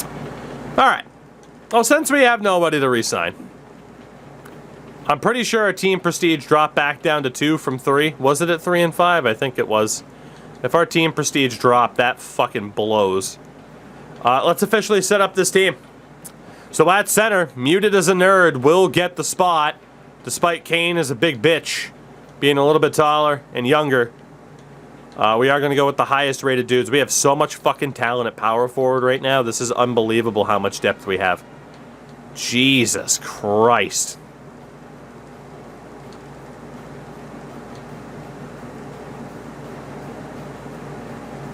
All right. Well, since we have nobody to re-sign, I'm pretty sure our team prestige dropped back down to 2 from 3. Was it at 3 and 5? I think it was. If our team prestige dropped, that fucking blows. Let's officially set up this team. So at center, Muted as a Nerd will get the spot, despite Kane as a big bitch, being a little bit taller and younger. We are going to go with the highest rated dudes. We have so much fucking talent at power forward right now. This is unbelievable how much depth we have. Jesus Christ.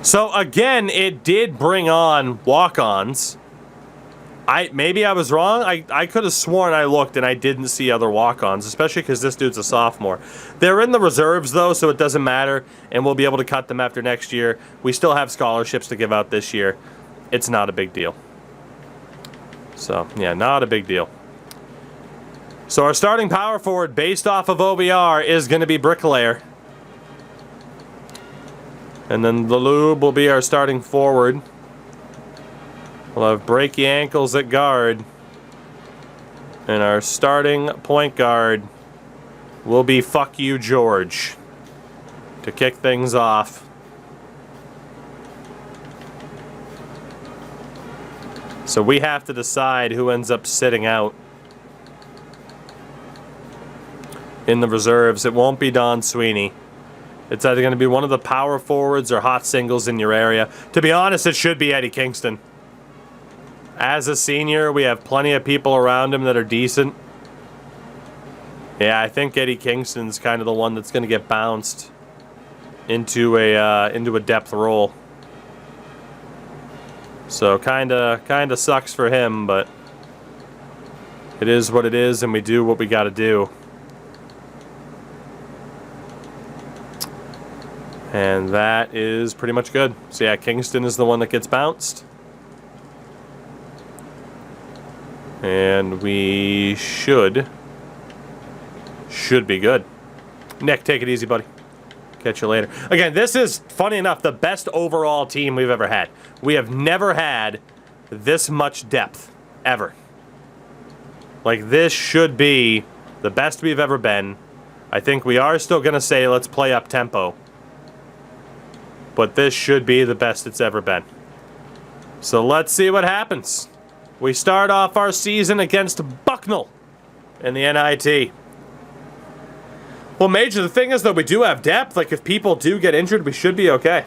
So again, it did bring on walk-ons. Maybe I was wrong. I could have sworn I looked and I didn't see other walk-ons, especially because this dude's a sophomore. They're in the reserves, though, so it doesn't matter, and we'll be able to cut them after next year. We still have scholarships to give out this year. It's not a big deal. So, yeah, not a big deal. So our starting power forward, based off of OBR, is going to be Bricklayer. And then the Lube will be our starting forward. We'll have Breaky Ankles at guard. And our starting point guard will be Fuck You George to kick things off. So we have to decide who ends up sitting out in the reserves. It won't be Don Sweeney. It's either going to be one of the power forwards or hot singles in your area. To be honest, it should be Eddie Kingston. As a senior, we have plenty of people around him that are decent. Yeah, I think Eddie Kingston's kind of the one that's going to get bounced into a depth role. So kind of sucks for him, but it is what it is, and we do what we got to do. And that is pretty much good. So yeah, Kingston is the one that gets bounced. And we should be good. Nick, take it easy, buddy. Catch you later. Again, this is, funny enough, the best overall team we've ever had. We have never had this much depth, ever. Like, this should be the best we've ever been. I think we are still going to say let's play up tempo. But this should be the best it's ever been. So let's see what happens. We start off our season against Bucknell in the NIT. Well, Major, the thing is, though, we do have depth. Like, if people do get injured, we should be okay.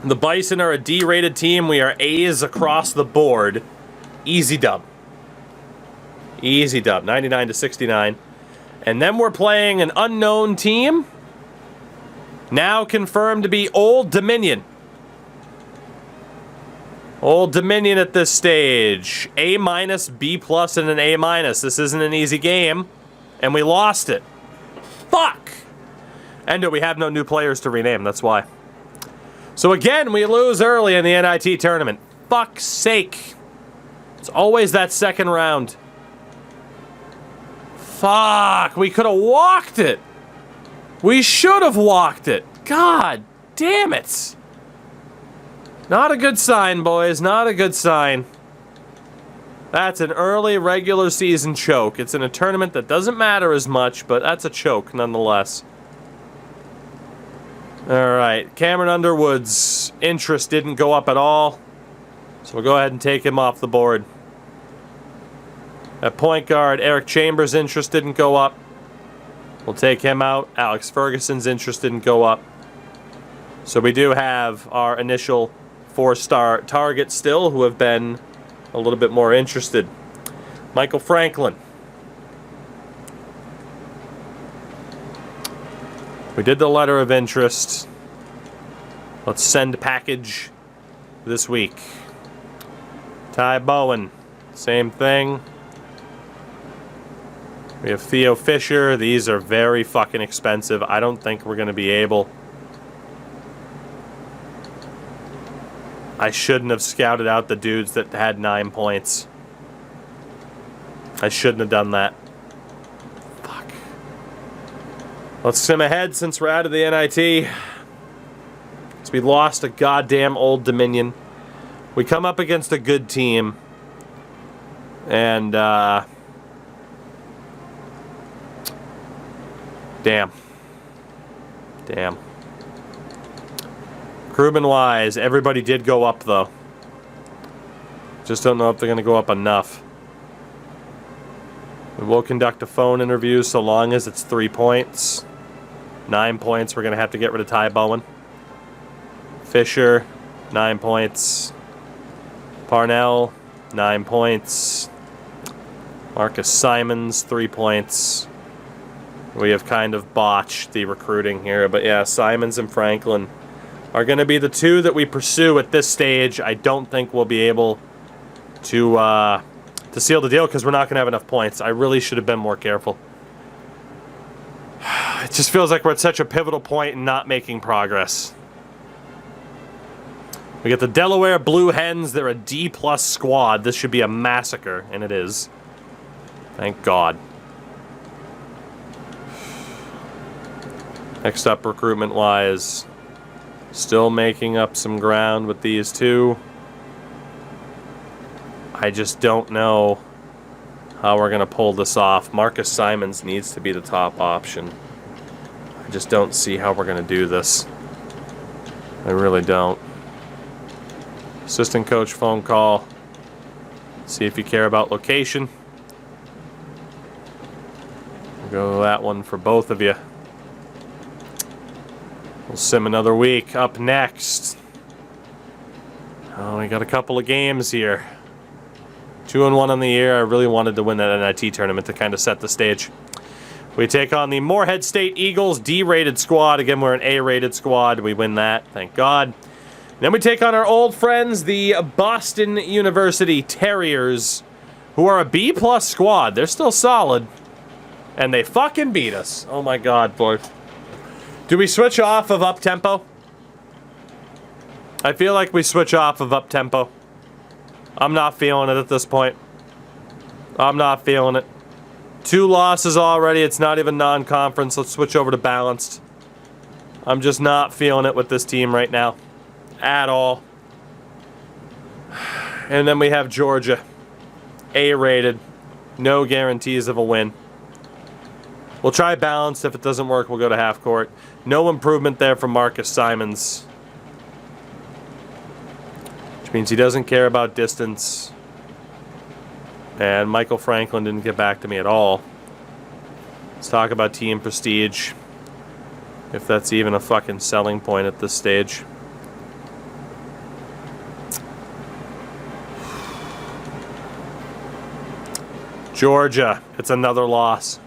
The Bison are a D-rated team. We are A's across the board. Easy dub. Easy dub. 99-69. And then we're playing an unknown team. Now confirmed to be Old Dominion. Old Dominion at this stage. A-, B+, and an A-. This isn't an easy game. And we lost it. Fuck! And we have no new players to rename, that's why. So again, we lose early in the NIT tournament. Fuck's sake. It's always that second round. Fuck, we could have walked it. We should have walked it. God damn it. Not a good sign, boys. Not a good sign. That's an early regular season choke. It's in a tournament that doesn't matter as much, but that's a choke nonetheless. Alright, Cameron Underwood's interest didn't go up at all. So we'll go ahead and take him off the board. At point guard, Eric Chambers' interest didn't go up. We'll take him out. Alex Ferguson's interest didn't go up. So we do have our initial 4-star targets still who have been a little bit more interested. Michael Franklin. We did the letter of interest. Let's send package this week. Ty Bowen. Same thing. We have Theo Fisher. These are very fucking expensive. I don't think we're going to be able. I shouldn't have scouted out the dudes that had 9 points. I shouldn't have done that. Fuck. Let's sim ahead since we're out of the NIT. Because we lost a goddamn Old Dominion. We come up against a good team, and damn. Recruitment-wise, everybody did go up, though. Just don't know if they're going to go up enough. We will conduct a phone interview so long as it's 3 points. 9 points, we're going to have to get rid of Ty Bowen. Fisher, 9 points. Parnell, 9 points. Marcus Simons, 3 points. We have kind of botched the recruiting here, but yeah, Simons and Franklin are going to be the two that we pursue at this stage. I don't think we'll be able to seal the deal because we're not going to have enough points. I really should have been more careful. It just feels like we're at such a pivotal point in not making progress. We get the Delaware Blue Hens. They're a D+ squad. This should be a massacre, and it is. Thank God. Next up, recruitment-wise, still making up some ground with these two. I just don't know how we're going to pull this off. Marcus Simons needs to be the top option. I just don't see how we're going to do this. I really don't. Assistant coach phone call. See if you care about location. We'll go with that one for both of you. We'll sim another week. Up next. Oh, we got a couple of games here. 2-1 on the year. I really wanted to win that NIT tournament to kind of set the stage. We take on the Morehead State Eagles, D-rated squad. Again, we're an A-rated squad. We win that, thank God. Then we take on our old friends, the Boston University Terriers, who are a B+ squad. They're still solid. And they fucking beat us. Oh my God, boy. Do we switch off of up-tempo? I feel like we switch off of up-tempo. I'm not feeling it at this point. I'm not feeling it. 2 losses already. It's not even non-conference. Let's switch over to balanced. I'm just not feeling it with this team right now. At all. And then we have Georgia. A-rated. No guarantees of a win. We'll try balanced. If it doesn't work, we'll go to half court. No improvement there from Marcus Simons. Which means he doesn't care about distance. And Michael Franklin didn't get back to me at all. Let's talk about team prestige. If that's even a fucking selling point at this stage. Georgia, it's another loss.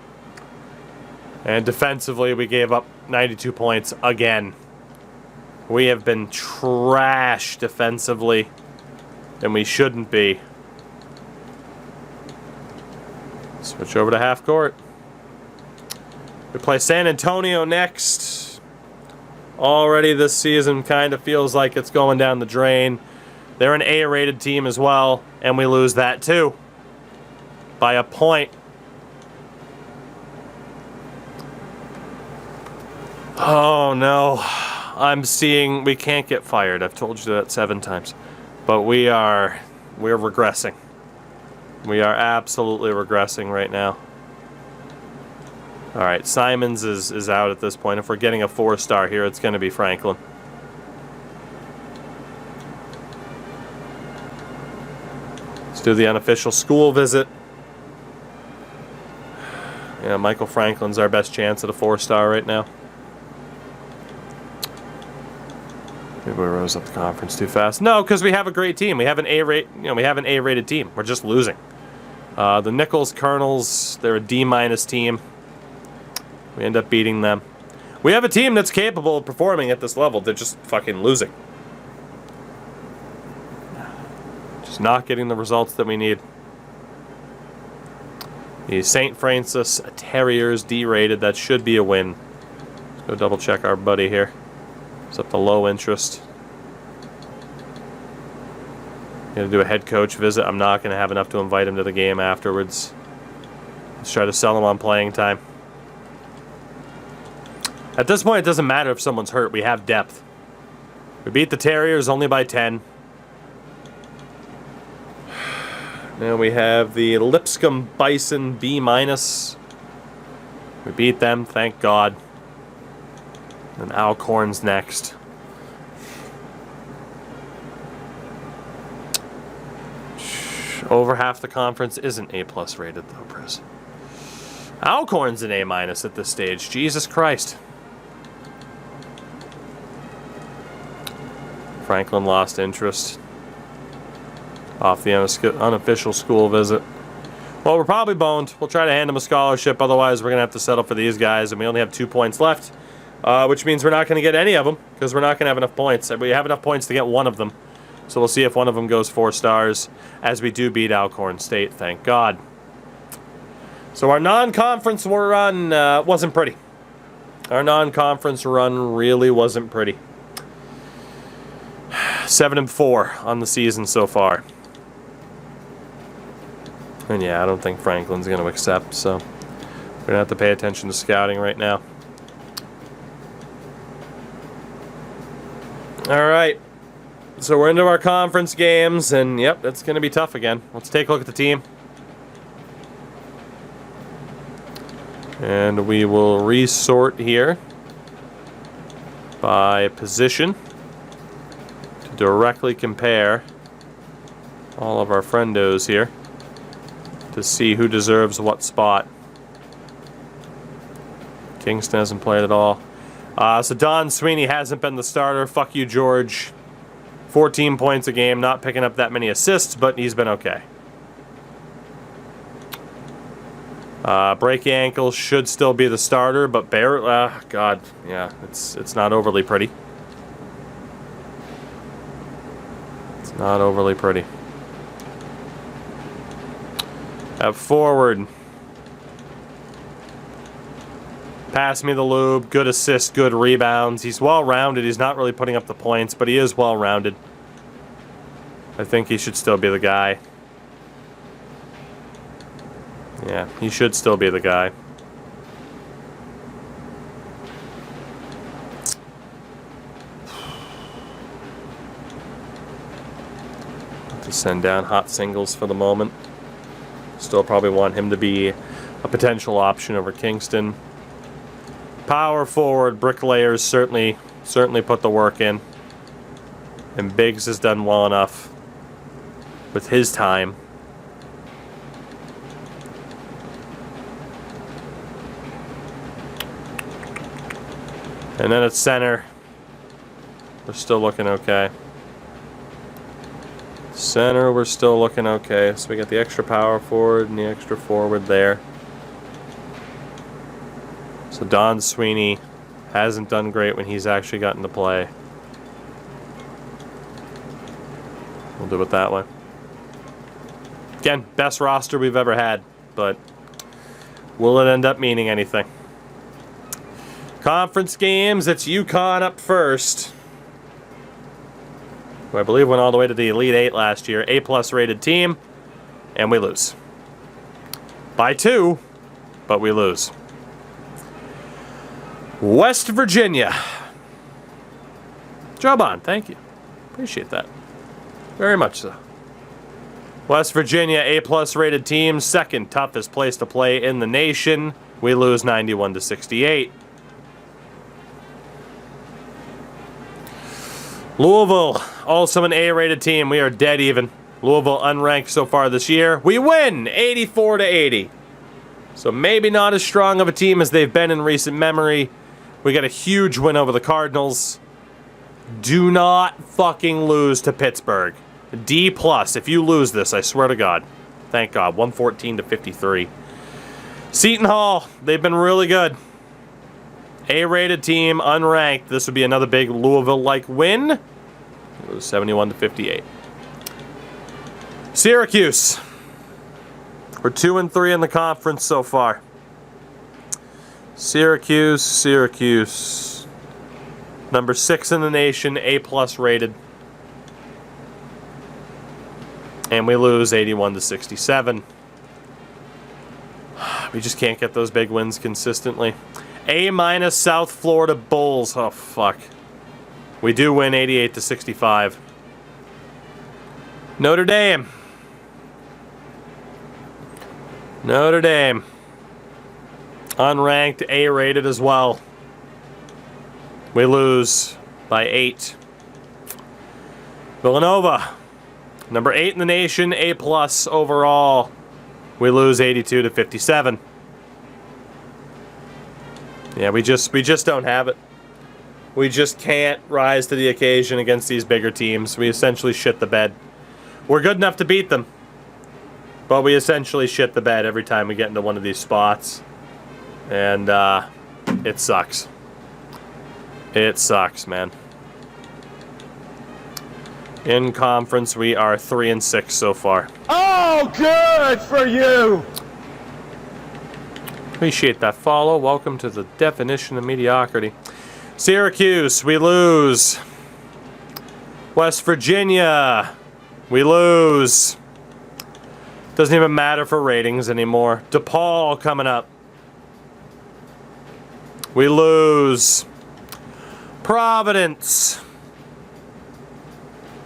And defensively, we gave up 92 points again. We have been trash defensively, and we shouldn't be. Switch over to half court. We play San Antonio next. Already this season kind of feels like it's going down the drain. They're an A-rated team as well, and we lose that too. By a point. Oh no, I'm seeing we can't get fired. I've told you that 7 times. But we're regressing. We are absolutely regressing right now. Alright, Simons is out at this point. If we're getting a 4-star here, it's going to be Franklin. Let's do the unofficial school visit. Yeah, Michael Franklin's our best chance at a 4-star right now. Maybe we rose up the conference too fast. No, because we have a great team. We have an A-rated team. We're just losing. The Nichols Colonels, they're a D- team. We end up beating them. We have a team that's capable of performing at this level. They're just fucking losing. Just not getting the results that we need. The St. Francis Terriers D-rated. That should be a win. Let's go double check our buddy here. It's up to low interest. Gonna do a head coach visit. I'm not gonna have enough to invite him to the game afterwards. Let's try to sell him on playing time. At this point, it doesn't matter if someone's hurt. We have depth. We beat the Terriers only by 10. Now we have the Lipscomb Bison B-. We beat them, thank God. And Alcorn's next. Over half the conference isn't A+ rated though, Chris. Alcorn's an A- at this stage. Jesus Christ. Franklin lost interest off the unofficial school visit. Well, we're probably boned. We'll try to hand him a scholarship. Otherwise, we're going to have to settle for these guys, and we only have 2 points left, which means we're not going to get any of them because we're not going to have enough points. We have enough points to get one of them. So we'll see if one of them goes 4 stars, as we do beat Alcorn State, thank God. So our non-conference run wasn't pretty. Our non-conference run really wasn't pretty. 7-4 on the season so far. And yeah, I don't think Franklin's going to accept, so we're going to have to pay attention to scouting right now. All right. So we're into our conference games, and yep, it's going to be tough again. Let's take a look at the team. And we will resort here by position to directly compare all of our friendos here to see who deserves what spot. Kingston hasn't played at all. So Don Sweeney hasn't been the starter. Fuck you, George. 14 points a game, not picking up that many assists, but he's been okay. Breaky ankle should still be the starter, but God, yeah, it's not overly pretty. It's not overly pretty. At forward. Pass me the lube, good assist, good rebounds. He's well-rounded. He's not really putting up the points, but he is well-rounded. I think he should still be the guy. Yeah, he should still be the guy. To send down hot singles for the moment. Still probably want him to be a potential option over Kingston. Power forward, Bricklayers certainly put the work in. And Biggs has done well enough with his time. And then at center, we're still looking okay. Center, we're still looking okay. So we got the extra power forward and the extra forward there. So Don Sweeney hasn't done great when he's actually gotten to play. We'll do it that way. Again, best roster we've ever had, but will it end up meaning anything? Conference games, it's UConn up first, who I believe went all the way to the Elite Eight last year. A+ rated team, and we lose. By 2, but we lose. West Virginia. Job on, thank you. Appreciate that. Very much so. West Virginia, A+ rated team, second toughest place to play in the nation. We lose 91-68. Louisville, also an A-rated team. We are dead even. Louisville unranked so far this year. We win 84-80. So maybe not as strong of a team as they've been in recent memory. We got a huge win over the Cardinals. Do not fucking lose to Pittsburgh. D+. If you lose this, I swear to God. Thank God. 114-53. Seton Hall, they've been really good. A-rated team, unranked. This would be another big Louisville-like win. It was 71-58. Syracuse. We're 2-3 in the conference so far. Syracuse. Number 6 in the nation, A+ rated. And we lose 81-67. We just can't get those big wins consistently. A- South Florida Bulls. Oh, fuck. We do win 88-65. Notre Dame. Notre Dame. Unranked, A-rated as well. We lose by 8. Villanova. Number 8 in the nation, A+ overall. We lose 82-57. Yeah, we just don't have it. We just can't rise to the occasion against these bigger teams. We essentially shit the bed. We're good enough to beat them, but we essentially shit the bed every time we get into one of these spots. And it sucks. It sucks, man. In conference, we are 3-6 so far. Oh, good for you! Appreciate that follow. Welcome to the definition of mediocrity. Syracuse, we lose. West Virginia, we lose. Doesn't even matter for ratings anymore. DePaul coming up. We lose. Providence.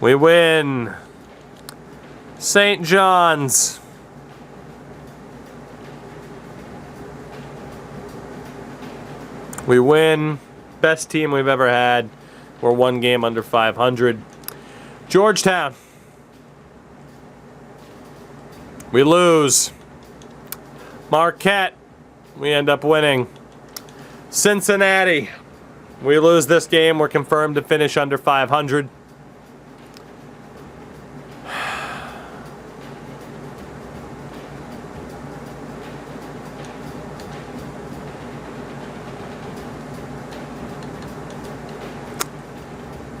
We win. St. John's. We win. Best team we've ever had. We're 1 game under 500. Georgetown. We lose. Marquette. We end up winning. Cincinnati. We lose this game. We're confirmed to finish under 500.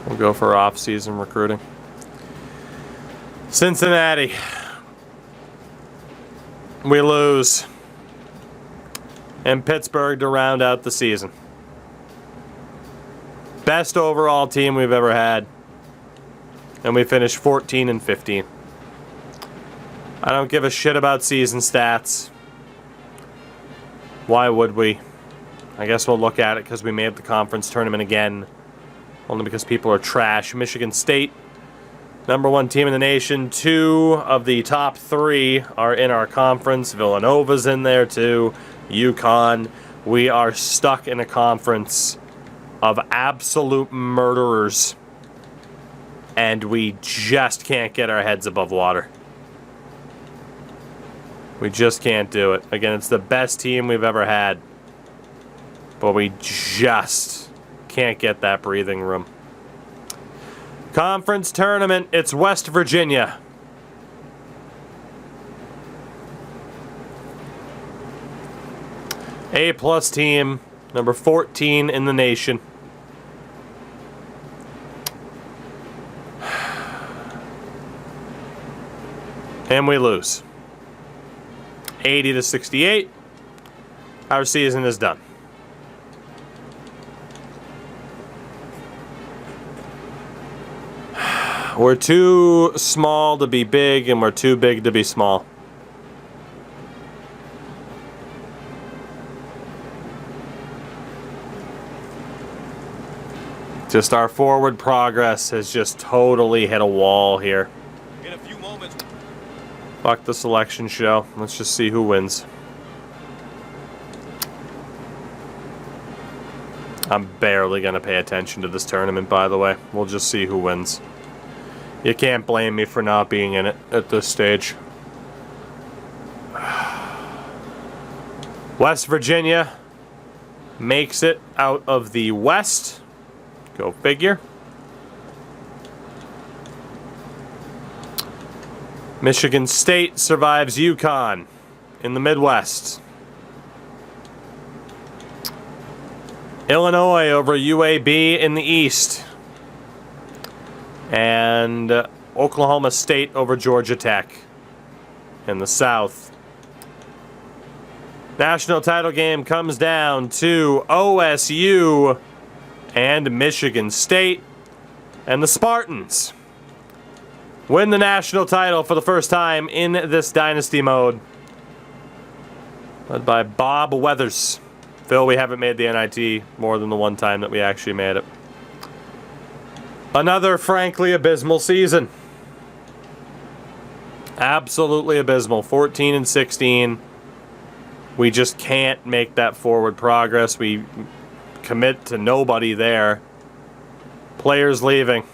We'll go for off-season recruiting. Cincinnati. We lose. And Pittsburgh to round out the season. Best overall team we've ever had. And we finished 14-15. I don't give a shit about season stats. Why would we? I guess we'll look at it because we made the conference tournament again. Only because people are trash. Michigan State, #1 team in the nation. 2 of the top 3 are in our conference. Villanova's in there too. UConn. We are stuck in a conference of absolute murderers. And we just can't get our heads above water. We just can't do it. Again, it's the best team we've ever had. But we just can't get that breathing room. Conference tournament, it's West Virginia. A+ team, number 14 in the nation. And we lose. 80-68. Our season is done. We're too small to be big, and we're too big to be small. Just our forward progress has just totally hit a wall here. In a few moments. Fuck the selection show. Let's just see who wins. I'm barely going to pay attention to this tournament, by the way. We'll just see who wins. You can't blame me for not being in it at this stage. West Virginia makes it out of the West. Go figure. Michigan State survives UConn in the Midwest. Illinois over UAB in the East. And Oklahoma State over Georgia Tech in the South. National title game comes down to OSU and Michigan State. And the Spartans win the national title for the first time in this dynasty mode. Led by Bob Weathers. Phil, we haven't made the NIT more than the one time that we actually made it. Another frankly abysmal season. Absolutely abysmal. 14-16. We just can't make that forward progress. We commit to nobody there. Players leaving.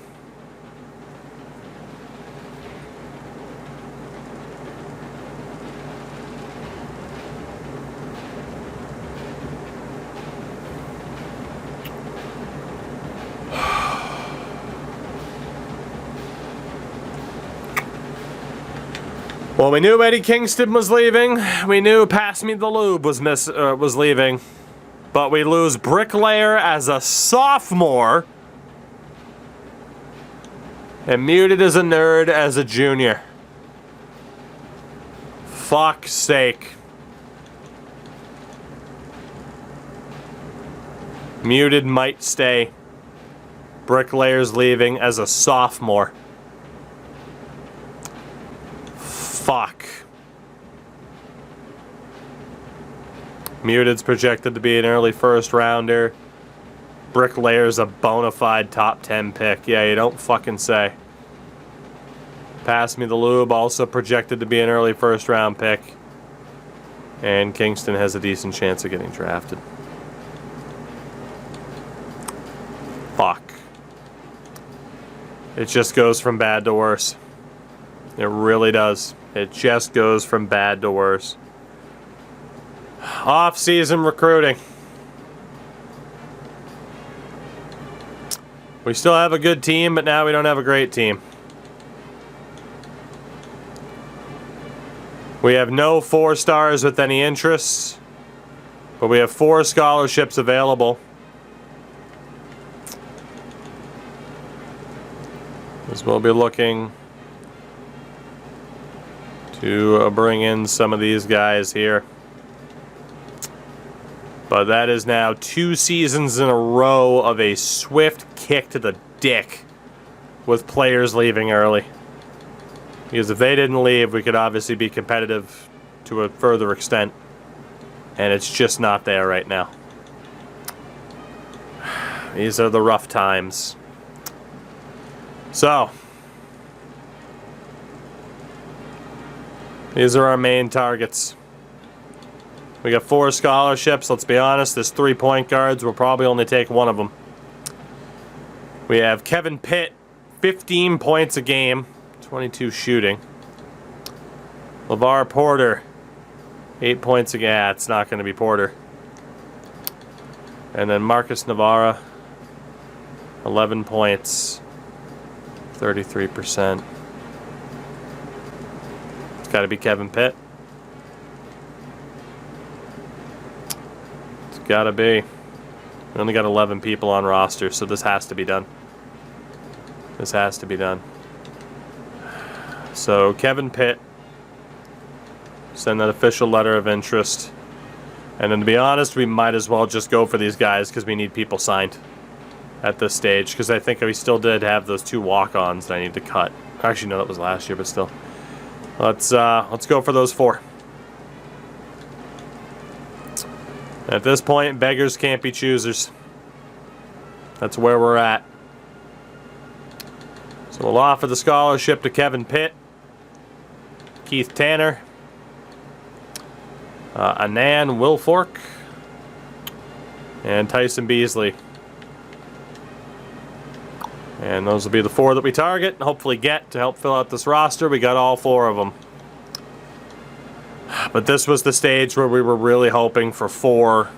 Well, we knew Eddie Kingston was leaving. We knew Pass Me the Lube was leaving. But we lose Bricklayer as a sophomore. And Muted as a Nerd as a junior. Fuck's sake. Muted might stay. Bricklayer's leaving as a sophomore. Fuck. Muted's projected to be an early first rounder. Bricklayer's a bona fide top 10 pick. Yeah, you don't fucking say. Pass Me the Lube, also projected to be an early first round pick. And Kingston has a decent chance of getting drafted. Fuck. It just goes from bad to worse. It really does. It just goes from bad to worse. Off-season recruiting. We still have a good team, but now we don't have a great team. We have no 4 stars with any interests, but we have 4 scholarships available. As we'll be looking to bring in some of these guys here. But that is now 2 seasons in a row of a swift kick to the dick with players leaving early. Because if they didn't leave, we could obviously be competitive to a further extent. And it's just not there right now. These are the rough times. So, these are our main targets. We got 4 scholarships. Let's be honest, there's 3 point guards. We'll probably only take one of them. We have Kevin Pitt, 15 points a game, 22 shooting. LeVar Porter, 8 points a game. Yeah, it's not going to be Porter. And then Marcus Navarra, 11 points, 33%. It's got to be Kevin Pitt. It's got to be. We only got 11 people on roster, so this has to be done. This has to be done. So Kevin Pitt, send that official letter of interest. And then to be honest, we might as well just go for these guys because we need people signed at this stage. Because I think we still did have those 2 walk-ons that I need to cut. Actually, no, that was last year, but still. Let's go for those 4. At this point, beggars can't be choosers. That's where we're at. So we'll offer the scholarship to Kevin Pitt, Keith Tanner, Anand Wilfork, and Tyson Beasley. And those will be the 4 that we target and hopefully get to help fill out this roster. We got all 4 of them. But this was the stage where we were really hoping for 4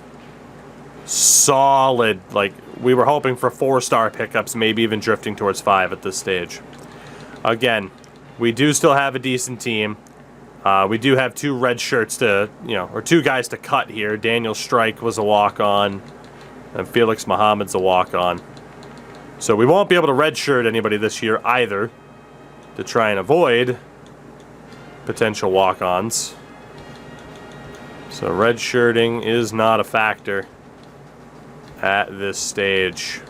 solid, like, we were hoping for 4-star pickups, maybe even drifting towards 5 at this stage. Again, we do still have a decent team. We do have 2 red shirts to, or 2 guys to cut here. Daniel Strike was a walk-on, and Felix Muhammad's a walk-on. So we won't be able to redshirt anybody this year either, to try and avoid potential walk-ons. So redshirting is not a factor at this stage.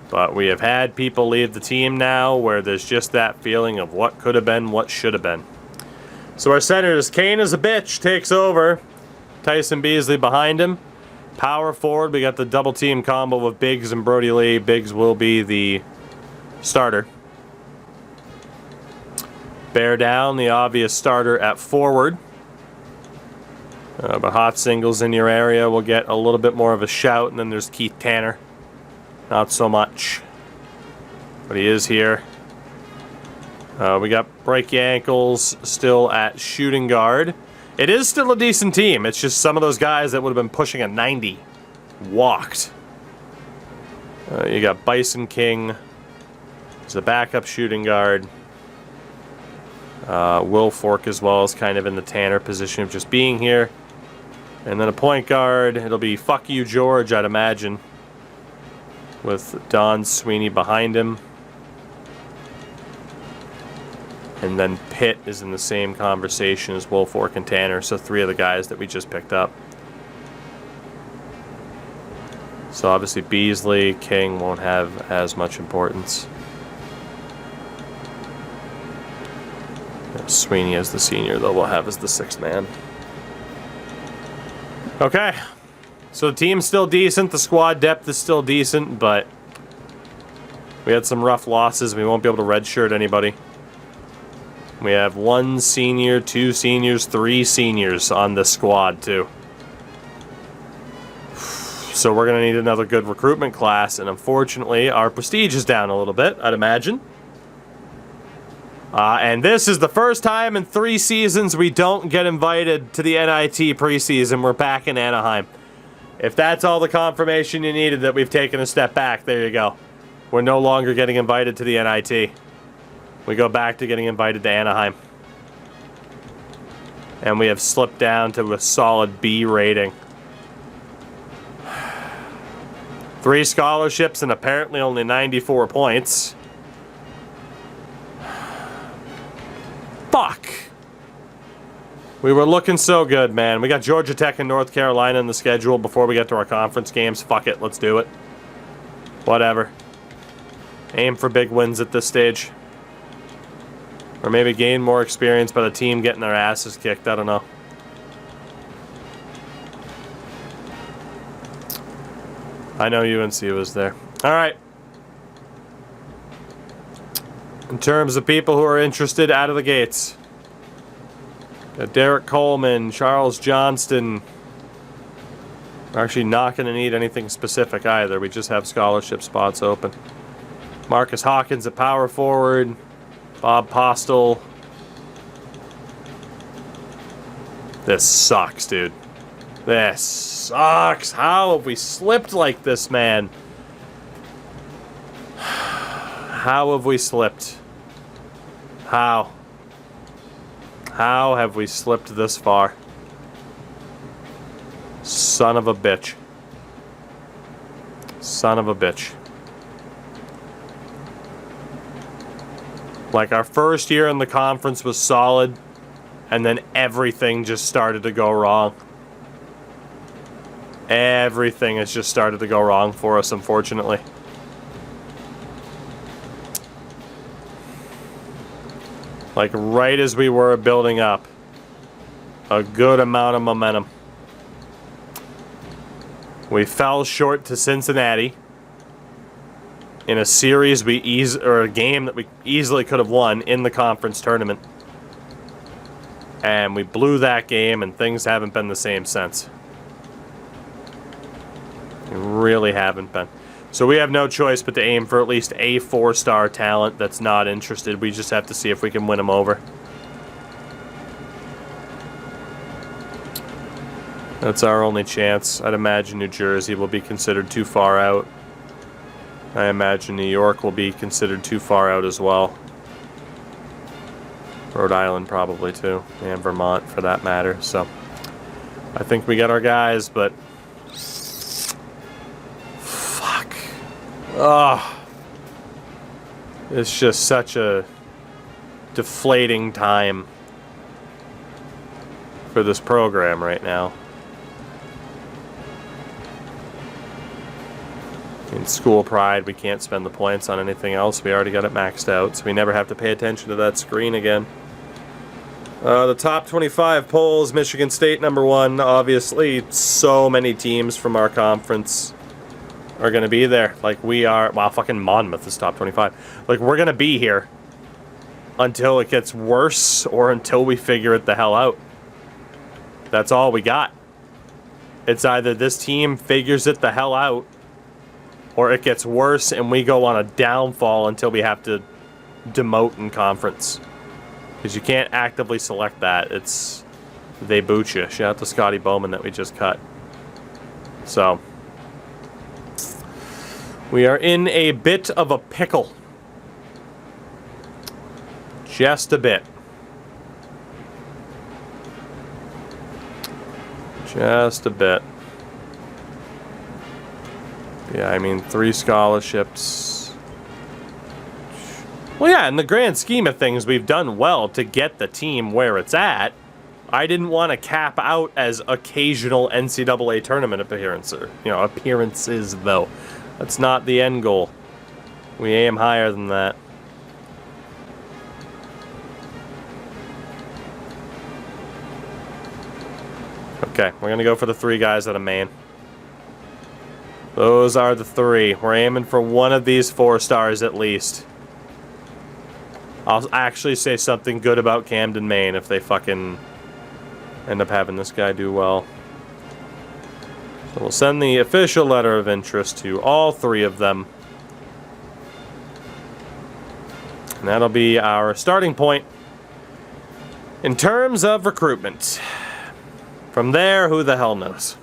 But we have had people leave the team now where there's just that feeling of what could have been, what should have been. So our centers, Kane is a bitch, takes over. Tyson Beasley behind him. Power forward, we got the double team combo of Biggs and Brody Lee. Biggs will be the starter. bear down the obvious starter at forward. But hot singles in your area will get a little bit more of a shout, and then there's Keith Tanner. Not so much. But he is here. We got break your ankles still at shooting guard. It is still a decent team. It's just some of those guys that would have been pushing a 90 walked. You got Bison King. He's the backup shooting guard. Will Fork as well is kind of in the Tanner position of just being here. And then a point guard. It'll be Fuck You George, I'd imagine. With Don Sweeney behind him. And then Pitt is in the same conversation as Will Fork and Tanner. So 3 of the guys that we just picked up. So obviously Beasley, King won't have as much importance. Sweeney as the senior, though, we'll have as the 6th man. Okay. So the team's still decent. The squad depth is still decent, but we had some rough losses. We won't be able to redshirt anybody. We have 1 senior, 2 seniors, 3 seniors on this squad, too. So we're going to need another good recruitment class, and unfortunately, our prestige is down a little bit, I'd imagine. And this is the first time in 3 seasons we don't get invited to the NIT preseason. We're back in Anaheim. If that's all the confirmation you needed that we've taken a step back, there you go. We're no longer getting invited to the NIT. We go back to getting invited to Anaheim. And we have slipped down to a solid B rating. 3 scholarships and apparently only 94 points. Fuck. We were looking so good, man. We got Georgia Tech and North Carolina in the schedule before we get to our conference games. Fuck it, let's do it. Whatever. Aim for big wins at this stage. Or maybe gain more experience by the team getting their asses kicked. I don't know. I know UNC was there. All right. In terms of people who are interested out of the gates. Got Derek Coleman, Charles Johnston. We're actually not going to need anything specific either. We just have scholarship spots open. Marcus Hawkins at power forward. Bob Postel. This sucks, dude. This sucks. How have we slipped like this, man? How have we slipped? How? How have we slipped this far? Son of a bitch. Son of a bitch. Like, our first year in the conference was solid, and then everything just started to go wrong. Everything has just started to go wrong for us, unfortunately. Like, right as we were building up a good amount of momentum, we fell short to Cincinnati in a series or a game that we easily could have won in the conference tournament. And we blew that game, and things haven't been the same since. They really haven't been. So we have no choice but to aim for at least a 4-star talent that's not interested. We just have to see if we can win them over. That's our only chance. I'd imagine New Jersey will be considered too far out. I imagine New York will be considered too far out as well. Rhode Island probably too, and Vermont for that matter. So I think we got our guys, but fuck. Oh, it's just such a deflating time for this program right now. In school pride, we can't spend the points on anything else. We already got it maxed out, so we never have to pay attention to that screen again. The top 25 polls, Michigan State #1. Obviously, so many teams from our conference are going to be there. Like we are. Wow, fucking Monmouth is top 25. Like, we're going to be here. until it gets worse or until we figure it the hell out. That's all we got. It's either this team figures it the hell out or it gets worse and we go on a downfall until we have to demote in conference. Because you can't actively select that. It's, they boot you. Shout out to Scotty Bowman that we just cut. So, we are in a bit of a pickle. Just a bit. Just a bit. Yeah, I mean, 3 scholarships. Well, yeah, in the grand scheme of things, we've done well to get the team where it's at. I didn't want to cap out as occasional NCAA tournament appearances, though. That's not the end goal. We aim higher than that. Okay, we're going to go for the 3 guys out of Maine. Those are the 3. We're aiming for one of these 4 stars at least. I'll actually say something good about Camden, Maine if they fucking end up having this guy do well. So we'll send the official letter of interest to all 3 of them. And that'll be our starting point in terms of recruitment. From there, who the hell knows?